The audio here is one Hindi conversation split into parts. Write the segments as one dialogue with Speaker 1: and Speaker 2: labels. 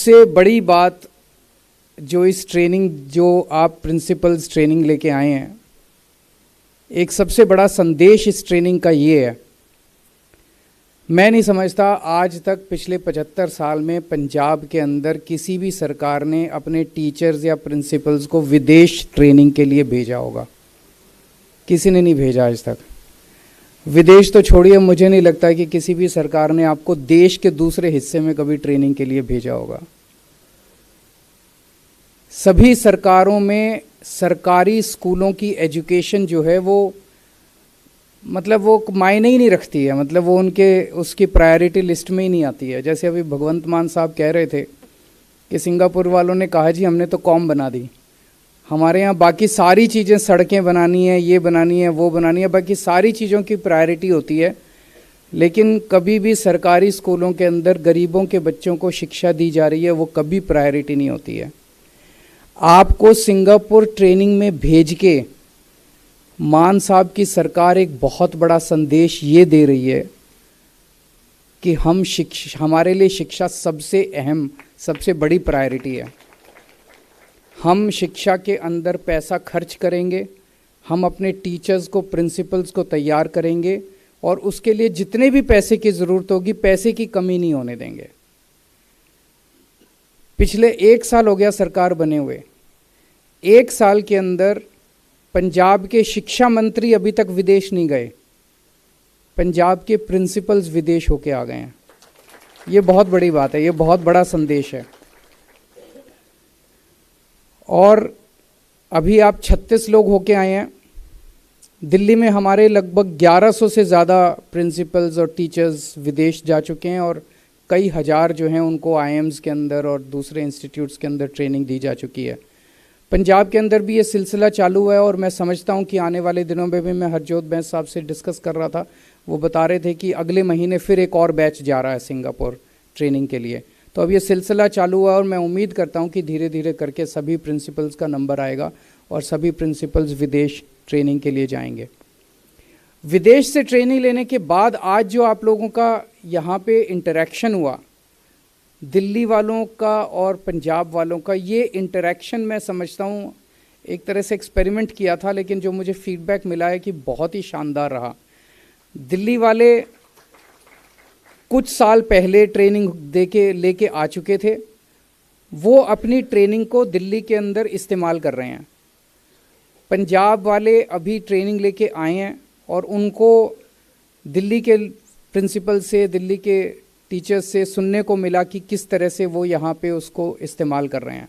Speaker 1: सबसे बड़ी बात जो इस ट्रेनिंग, जो आप प्रिंसिपल्स ट्रेनिंग लेके आए हैं, एक सबसे बड़ा संदेश इस ट्रेनिंग का ये है। मैं नहीं समझता आज तक पिछले 75 साल में पंजाब के अंदर किसी भी सरकार ने अपने टीचर्स या प्रिंसिपल्स को विदेश ट्रेनिंग के लिए भेजा होगा। किसी ने नहीं भेजा आज तक। विदेश तो छोड़िए, मुझे नहीं लगता कि किसी भी सरकार ने आपको देश के दूसरे हिस्से में कभी ट्रेनिंग के लिए भेजा होगा। सभी सरकारों में सरकारी स्कूलों की एजुकेशन जो है वो वो मायने ही नहीं रखती है, वो उसकी प्रायोरिटी लिस्ट में ही नहीं आती है। जैसे अभी भगवंत मान साहब कह रहे थे कि सिंगापुर वालों ने कहा जी हमने तो कॉम बना दी, हमारे यहाँ बाकी सारी चीज़ें, सड़कें बनानी है, ये बनानी है, वो बनानी है, बाकी सारी चीज़ों की प्रायोरिटी होती है, लेकिन कभी भी सरकारी स्कूलों के अंदर गरीबों के बच्चों को शिक्षा दी जा रही है, वो कभी प्रायोरिटी नहीं होती है। आपको सिंगापुर ट्रेनिंग में भेज के मान साहब की सरकार एक बहुत बड़ा संदेश ये दे रही है कि हमारे लिए शिक्षा सबसे अहम, सबसे बड़ी प्रायोरिटी है। हम शिक्षा के अंदर पैसा खर्च करेंगे, हम अपने टीचर्स को, प्रिंसिपल्स को तैयार करेंगे और उसके लिए जितने भी पैसे की ज़रूरत होगी, पैसे की कमी नहीं होने देंगे। पिछले 1 साल हो गया सरकार बने हुए, 1 साल के अंदर पंजाब के शिक्षा मंत्री अभी तक विदेश नहीं गए, पंजाब के प्रिंसिपल्स विदेश होके आ गए हैं। ये बहुत बड़ी बात है, ये बहुत बड़ा संदेश है। और अभी आप 36 लोग होके आए हैं। दिल्ली में हमारे लगभग 1100 से ज़्यादा प्रिंसिपल्स और टीचर्स विदेश जा चुके हैं और कई हज़ार जो हैं उनको आईएम्स के अंदर और दूसरे इंस्टीट्यूट्स के अंदर ट्रेनिंग दी जा चुकी है। पंजाब के अंदर भी ये सिलसिला चालू है और मैं समझता हूँ कि आने वाले दिनों में भी, मैं हरजोत बैंस साहब से डिस्कस कर रहा था, वो बता रहे थे कि अगले महीने फिर एक और बैच जा रहा है सिंगापुर ट्रेनिंग के लिए। तो अब ये सिलसिला चालू हुआ और मैं उम्मीद करता हूँ कि धीरे धीरे करके सभी प्रिंसिपल्स का नंबर आएगा और सभी प्रिंसिपल्स विदेश ट्रेनिंग के लिए जाएंगे। विदेश से ट्रेनिंग लेने के बाद आज जो आप लोगों का यहाँ पे इंटरेक्शन हुआ, दिल्ली वालों का और पंजाब वालों का, ये इंटरेक्शन मैं समझता हूँ एक तरह से एक्सपेरिमेंट किया था, लेकिन जो मुझे फीडबैक मिला है कि बहुत ही शानदार रहा। दिल्ली वाले कुछ साल पहले ट्रेनिंग लेके आ चुके थे, वो अपनी ट्रेनिंग को दिल्ली के अंदर इस्तेमाल कर रहे हैं। पंजाब वाले अभी ट्रेनिंग लेके आए हैं और उनको दिल्ली के प्रिंसिपल से, दिल्ली के टीचर्स से सुनने को मिला कि किस तरह से वो यहाँ पे उसको इस्तेमाल कर रहे हैं।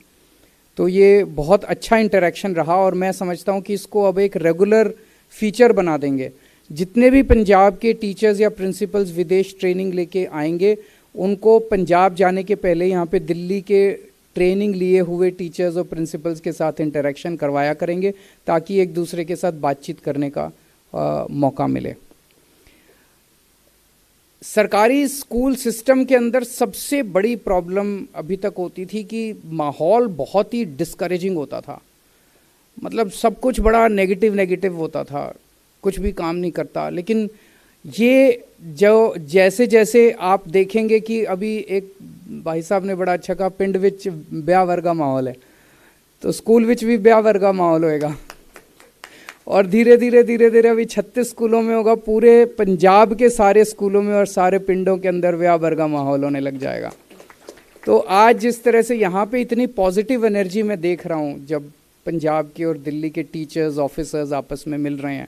Speaker 1: तो ये बहुत अच्छा इंटरेक्शन रहा और मैं समझता हूँ कि इसको अब एक रेगुलर फीचर बना देंगे। जितने भी पंजाब के टीचर्स या प्रिंसिपल्स विदेश ट्रेनिंग लेके आएंगे, उनको पंजाब जाने के पहले यहाँ पे दिल्ली के ट्रेनिंग लिए हुए टीचर्स और प्रिंसिपल्स के साथ इंटरेक्शन करवाया करेंगे, ताकि एक दूसरे के साथ बातचीत करने का मौका मिले। सरकारी स्कूल सिस्टम के अंदर सबसे बड़ी प्रॉब्लम अभी तक होती थी कि माहौल बहुत ही डिस्करेजिंग होता था। सब कुछ बड़ा नेगेटिव होता था, कुछ भी काम नहीं करता। लेकिन ये जो जैसे जैसे आप देखेंगे कि अभी एक भाई साहब ने बड़ा अच्छा कहा, पिंड विच ब्याह वर्गा माहौल है, तो स्कूल विच भी ब्याह वर्गा माहौल होएगा और धीरे धीरे अभी 36 स्कूलों में होगा, पूरे पंजाब के सारे स्कूलों में और सारे पिंडों के अंदर ब्याह वर्गा माहौल होने लग जाएगा। तो आज जिस तरह से यहाँ पे इतनी पॉजिटिव एनर्जी मैं देख रहा हूँ, जब पंजाब के और दिल्ली के टीचर्स, ऑफिसर्स आपस में मिल रहे हैं,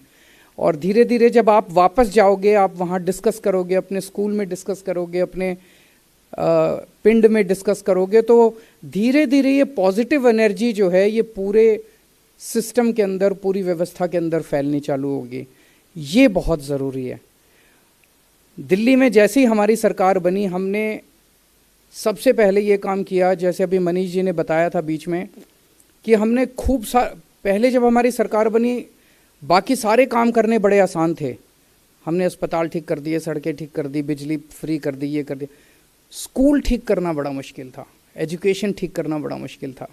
Speaker 1: और धीरे धीरे जब आप वापस जाओगे, आप वहाँ डिस्कस करोगे, अपने स्कूल में डिस्कस करोगे, अपने पिंड में डिस्कस करोगे, तो धीरे धीरे ये पॉजिटिव एनर्जी जो है ये पूरे सिस्टम के अंदर, पूरी व्यवस्था के अंदर फैलनी चालू होगी। ये बहुत ज़रूरी है। दिल्ली में जैसे ही हमारी सरकार बनी, हमने सबसे पहले ये काम किया, जैसे अभी मनीष जी ने बताया था बीच में, कि हमने पहले जब हमारी सरकार बनी, बाकी सारे काम करने बड़े आसान थे। हमने अस्पताल ठीक कर दिए, सड़कें ठीक कर दी, बिजली फ्री कर दी, ये कर दिया। स्कूल ठीक करना बड़ा मुश्किल था, एजुकेशन ठीक करना बड़ा मुश्किल था।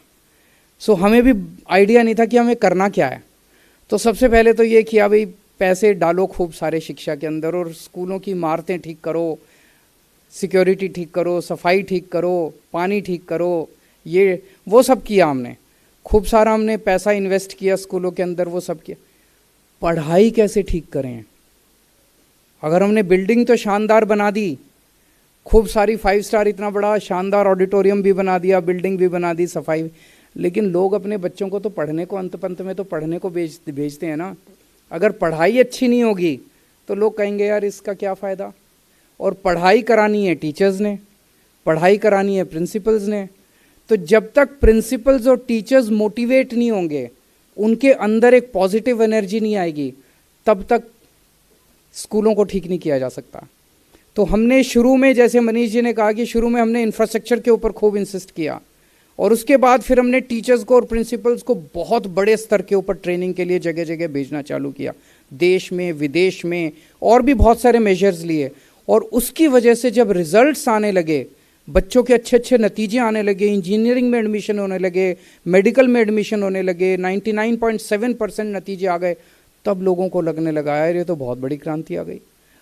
Speaker 1: सो हमें भी आइडिया नहीं था कि हमें करना क्या है। तो सबसे पहले तो ये किया, भाई पैसे डालो खूब सारे शिक्षा के अंदर और स्कूलों की इमारतें ठीक करो, सिक्योरिटी ठीक करो, सफाई ठीक करो, पानी ठीक करो, ये वो सब किया हमने। खूब सारा हमने पैसा इन्वेस्ट किया स्कूलों के अंदर, वो सब किया। पढ़ाई कैसे ठीक करें? अगर हमने बिल्डिंग तो शानदार बना दी, खूब सारी 5 स्टार इतना बड़ा शानदार ऑडिटोरियम भी बना दिया, बिल्डिंग भी बना दी, सफाई, लेकिन लोग अपने बच्चों को तो पढ़ने को, अंत पंत में तो पढ़ने को भेजते हैं ना। अगर पढ़ाई अच्छी नहीं होगी तो लोग कहेंगे यार इसका क्या फ़ायदा। और पढ़ाई करानी है टीचर्स ने, पढ़ाई करानी है प्रिंसिपल्स ने। तो जब तक प्रिंसिपल्स और टीचर्स मोटिवेट नहीं होंगे, उनके अंदर एक पॉजिटिव एनर्जी नहीं आएगी, तब तक स्कूलों को ठीक नहीं किया जा सकता। तो हमने शुरू में, जैसे मनीष जी ने कहा कि शुरू में हमने इंफ्रास्ट्रक्चर के ऊपर खूब इंसिस्ट किया, और उसके बाद फिर हमने टीचर्स को और प्रिंसिपल्स को बहुत बड़े स्तर के ऊपर ट्रेनिंग के लिए जगह जगह भेजना चालू किया, देश में, विदेश में, और भी बहुत सारे मेजर्स लिए। और उसकी वजह से जब रिजल्ट्स आने लगे, बच्चों के अच्छे अच्छे नतीजे आने लगे, इंजीनियरिंग में एडमिशन होने लगे, मेडिकल में एडमिशन होने लगे, 99.7% नतीजे आ गए, तब लोगों को लगने लगा यार ये तो बहुत बड़ी क्रांति आ गई।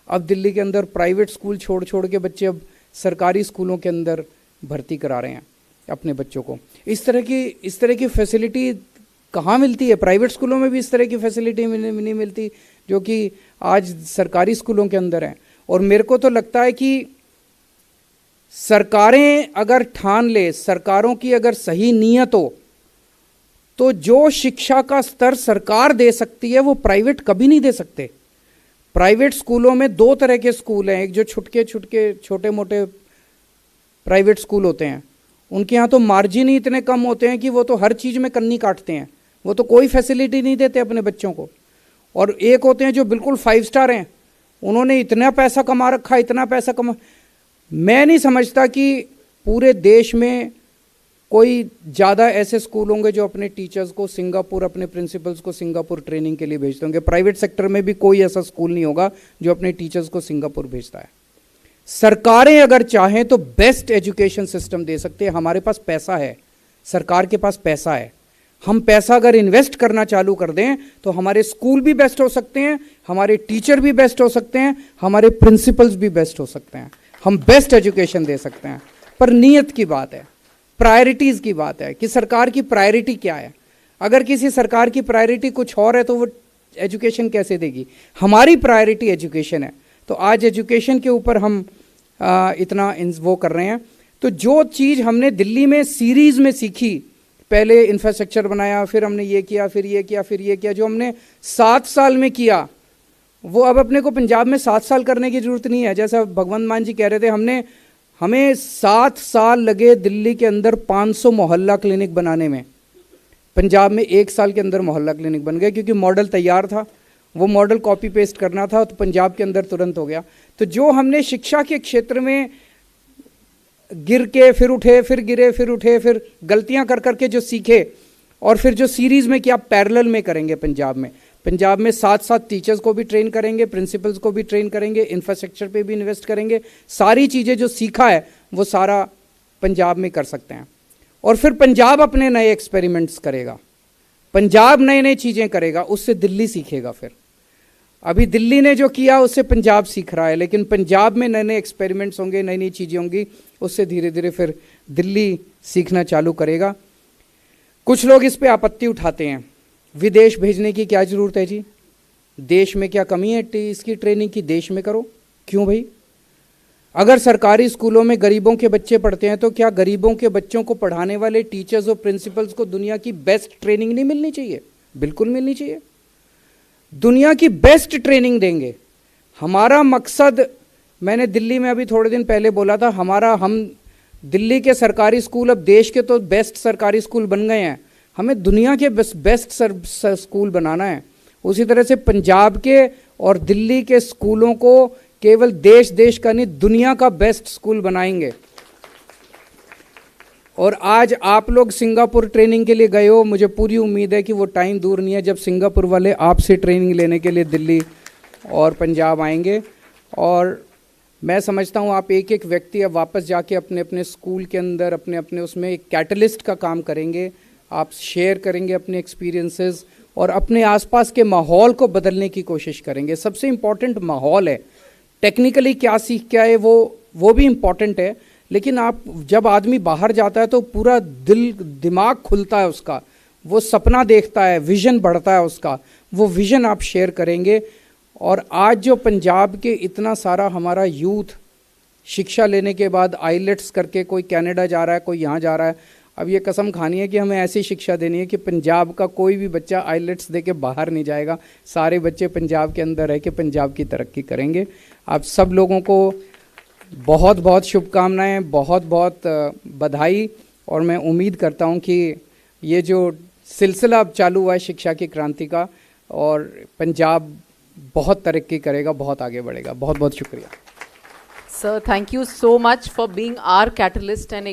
Speaker 1: अब दिल्ली के अंदर प्राइवेट स्कूल छोड़ छोड़ के बच्चे अब सरकारी स्कूलों के अंदर भर्ती करा रहे हैं अपने बच्चों को। इस तरह की फैसिलिटी कहाँ मिलती है? प्राइवेट स्कूलों में भी इस तरह की फैसिलिटी नहीं मिलती जो कि आज सरकारी स्कूलों के अंदर है। और मेरे को तो लगता है कि सरकारें अगर ठान ले, सरकारों की अगर सही नीयत हो, तो जो शिक्षा का स्तर सरकार दे सकती है वो प्राइवेट कभी नहीं दे सकते। प्राइवेट स्कूलों में 2 तरह के स्कूल हैं, एक जो छोटे मोटे प्राइवेट स्कूल होते हैं, उनके यहाँ तो मार्जिन ही इतने कम होते हैं कि वो तो हर चीज़ में कन्नी काटते हैं, वो तो कोई फैसिलिटी नहीं देते अपने बच्चों को। और एक होते हैं जो बिल्कुल 5 स्टार हैं, उन्होंने इतना पैसा कमा रखा, इतना पैसा कमा। मैं नहीं समझता कि पूरे देश में कोई ज़्यादा ऐसे स्कूल होंगे जो अपने टीचर्स को सिंगापुर, अपने प्रिंसिपल्स को सिंगापुर ट्रेनिंग के लिए भेजते होंगे। प्राइवेट सेक्टर में भी कोई ऐसा स्कूल नहीं होगा जो अपने टीचर्स को सिंगापुर भेजता है। सरकारें अगर चाहें तो बेस्ट एजुकेशन सिस्टम दे सकते हैं। हमारे पास पैसा है, सरकार के पास पैसा है। हम पैसा अगर इन्वेस्ट करना चालू कर दें तो हमारे स्कूल भी बेस्ट हो सकते हैं, हमारे टीचर भी बेस्ट हो सकते हैं, हमारे प्रिंसिपल्स भी बेस्ट हो सकते हैं, हम बेस्ट एजुकेशन दे सकते हैं। पर नीयत की बात है, प्रायोरिटीज़ की बात है कि सरकार की प्रायोरिटी क्या है। अगर किसी सरकार की प्रायोरिटी कुछ और है तो वो एजुकेशन कैसे देगी? हमारी प्रायोरिटी एजुकेशन है, तो आज एजुकेशन के ऊपर हम इतना वो कर रहे हैं। तो जो चीज़ हमने दिल्ली में सीरीज़ में सीखी, पहले इंफ्रास्ट्रक्चर बनाया, फिर हमने ये किया, फिर ये किया, फिर ये किया, जो हमने 7 साल में किया, वो अब अपने को पंजाब में 7 साल करने की ज़रूरत नहीं है। जैसा भगवंत मान जी कह रहे थे, हमें 7 साल लगे दिल्ली के अंदर 500 मोहल्ला क्लिनिक बनाने में। पंजाब में 1 साल के अंदर मोहल्ला क्लिनिक बन गए, क्योंकि मॉडल तैयार था, वो मॉडल कॉपी पेस्ट करना था, तो पंजाब के अंदर तुरंत हो गया। तो जो हमने शिक्षा के क्षेत्र में गिर के फिर उठे, फिर गिरे, फिर उठे, फिर गलतियां कर करके जो सीखे, और फिर जो सीरीज़ में किया, पैरेलल में करेंगे पंजाब में साथ टीचर्स को भी ट्रेन करेंगे, प्रिंसिपल्स को भी ट्रेन करेंगे, इंफ्रास्ट्रक्चर पे भी इन्वेस्ट करेंगे। सारी चीज़ें जो सीखा है वो सारा पंजाब में कर सकते हैं। और फिर पंजाब अपने नए एक्सपेरिमेंट्स करेगा, पंजाब नई चीज़ें करेगा, उससे दिल्ली सीखेगा। फिर अभी दिल्ली ने जो किया उससे पंजाब सीख रहा है, लेकिन पंजाब में नए एक्सपेरिमेंट्स होंगे, नई चीज़ें होंगी, उससे धीरे धीरे फिर दिल्ली सीखना चालू करेगा। कुछ लोग इस पे आपत्ति उठाते हैं, विदेश भेजने की क्या ज़रूरत है जी? देश में क्या कमी है इसकी ट्रेनिंग की? देश में करो। क्यों भाई? अगर सरकारी स्कूलों में गरीबों के बच्चे पढ़ते हैं तो क्या गरीबों के बच्चों को पढ़ाने वाले टीचर्स और प्रिंसिपल्स को दुनिया की बेस्ट ट्रेनिंग नहीं मिलनी चाहिए? बिल्कुल मिलनी चाहिए, दुनिया की बेस्ट ट्रेनिंग देंगे। हमारा मकसद, मैंने दिल्ली में अभी थोड़े दिन पहले बोला था, हम दिल्ली के सरकारी स्कूल अब देश के तो बेस्ट सरकारी स्कूल बन गए हैं, हमें दुनिया के बेस्ट स्कूल बनाना है। उसी तरह से पंजाब के और दिल्ली के स्कूलों को केवल देश का नहीं, दुनिया का बेस्ट स्कूल बनाएंगे। और आज आप लोग सिंगापुर ट्रेनिंग के लिए गए हो, मुझे पूरी उम्मीद है कि वो टाइम दूर नहीं है जब सिंगापुर वाले आपसे ट्रेनिंग लेने के लिए दिल्ली और पंजाब आएंगे। और मैं समझता हूँ आप एक एक व्यक्ति अब वापस जाके अपने अपने स्कूल के अंदर अपने उसमें एक कैटलिस्ट का काम करेंगे, आप शेयर करेंगे अपने एक्सपीरियंसेस और अपने आसपास के माहौल को बदलने की कोशिश करेंगे। सबसे इम्पॉर्टेंट माहौल है, टेक्निकली क्या सीख के आए वो भी इम्पॉर्टेंट है, लेकिन आप जब आदमी बाहर जाता है तो पूरा दिमाग खुलता है उसका, वो सपना देखता है, विजन बढ़ता है उसका, वो विजन आप शेयर करेंगे। और आज जो पंजाब के इतना सारा हमारा यूथ शिक्षा लेने के बाद आईलेट्स करके कोई कनाडा जा रहा है, कोई यहाँ जा रहा है, अब ये कसम खानी है कि हमें ऐसी शिक्षा देनी है कि पंजाब का कोई भी बच्चा आईलेट्स दे के बाहर नहीं जाएगा, सारे बच्चे पंजाब के अंदर रह के पंजाब की तरक्की करेंगे। आप सब लोगों को बहुत बहुत शुभकामनाएं, बहुत बहुत बधाई, और मैं उम्मीद करता हूं कि ये जो सिलसिला अब चालू हुआ है शिक्षा की क्रांति का, और पंजाब बहुत तरक्की करेगा, बहुत आगे बढ़ेगा। बहुत बहुत शुक्रिया।
Speaker 2: Sir, thank you so much for being our catalyst and